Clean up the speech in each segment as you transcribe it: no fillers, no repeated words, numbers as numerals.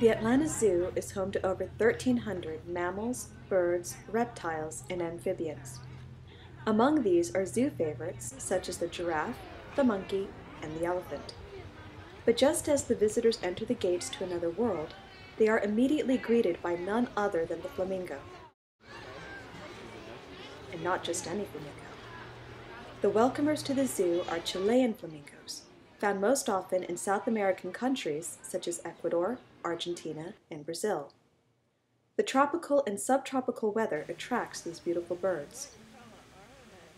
The Atlanta Zoo is home to over 1,300 mammals, birds, reptiles, and amphibians. Among these are zoo favorites such as the giraffe, the monkey, and the elephant. But just as the visitors enter the gates to another world, they are immediately greeted by none other than the flamingo. And not just any flamingo. The welcomers to the zoo are Chilean flamingos, found most often in South American countries such as Ecuador, Argentina, and Brazil. The tropical and subtropical weather attracts these beautiful birds.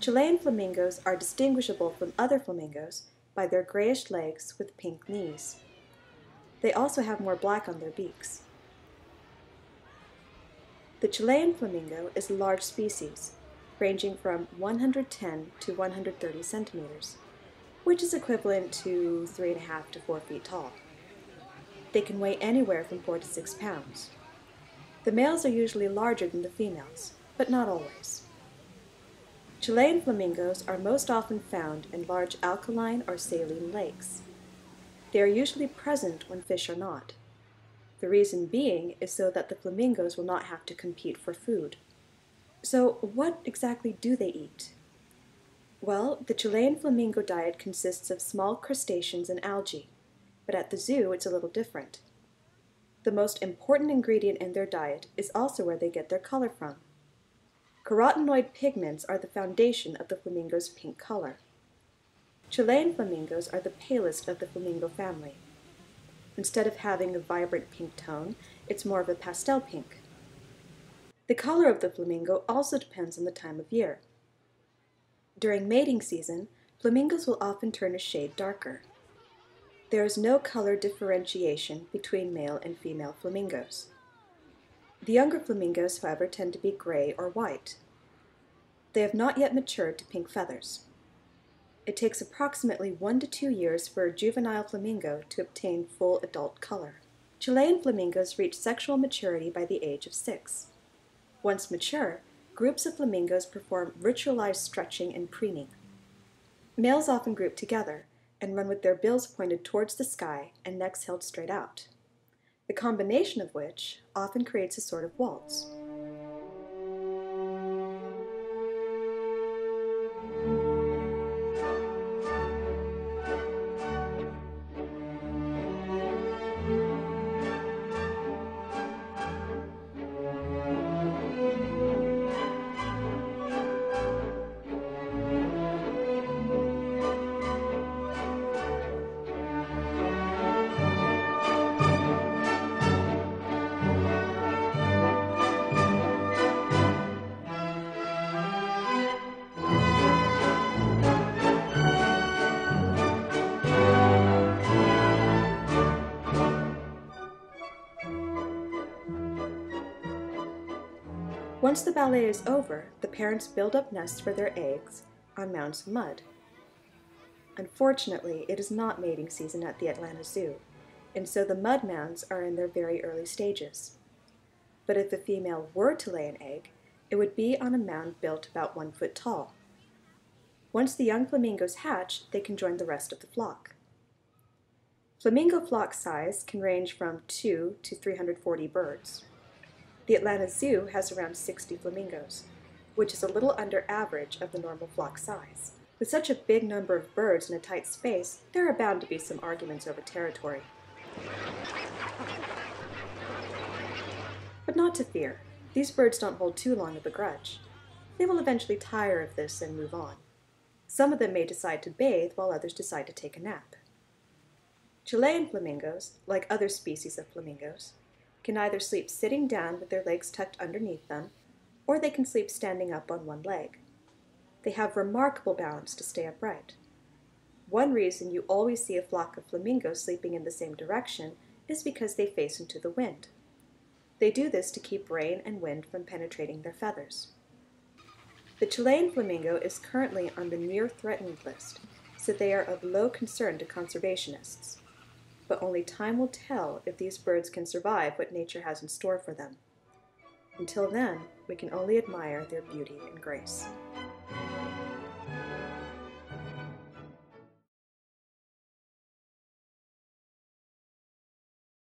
Chilean flamingos are distinguishable from other flamingos by their grayish legs with pink knees. They also have more black on their beaks. The Chilean flamingo is a large species, ranging from 110 to 130 centimeters, which is equivalent to 3.5 to 4 feet tall. They can weigh anywhere from 4 to 6 pounds. The males are usually larger than the females, but not always. Chilean flamingos are most often found in large alkaline or saline lakes. They are usually present when fish are not. The reason being is so that the flamingos will not have to compete for food. So what exactly do they eat? Well, the Chilean flamingo diet consists of small crustaceans and algae, but at the zoo it's a little different. The most important ingredient in their diet is also where they get their color from. Carotenoid pigments are the foundation of the flamingo's pink color. Chilean flamingos are the palest of the flamingo family. Instead of having a vibrant pink tone, it's more of a pastel pink. The color of the flamingo also depends on the time of year. During mating season, flamingos will often turn a shade darker. There is no color differentiation between male and female flamingos. The younger flamingos, however, tend to be gray or white. They have not yet matured to pink feathers. It takes approximately 1 to 2 years for a juvenile flamingo to obtain full adult color. Chilean flamingos reach sexual maturity by the age of 6. Once mature, groups of flamingos perform ritualized stretching and preening. Males often group together and run with their bills pointed towards the sky and necks held straight out, the combination of which often creates a sort of waltz. Once the ballet is over, the parents build up nests for their eggs on mounds of mud. Unfortunately, it is not mating season at the Atlanta Zoo, and so the mud mounds are in their very early stages. But if a female were to lay an egg, it would be on a mound built about 1 foot tall. Once the young flamingos hatch, they can join the rest of the flock. Flamingo flock size can range from 2 to 340 birds. The Atlanta Zoo has around 60 flamingos, which is a little under average of the normal flock size. With such a big number of birds in a tight space, there are bound to be some arguments over territory. But not to fear. These birds don't hold too long of a grudge. They will eventually tire of this and move on. Some of them may decide to bathe while others decide to take a nap. Chilean flamingos, like other species of flamingos, can either sleep sitting down with their legs tucked underneath them, or they can sleep standing up on one leg. They have remarkable balance to stay upright. One reason you always see a flock of flamingos sleeping in the same direction is because they face into the wind. They do this to keep rain and wind from penetrating their feathers. The Chilean flamingo is currently on the near threatened list, so they are of low concern to conservationists. But only time will tell if these birds can survive what nature has in store for them. Until then, we can only admire their beauty and grace.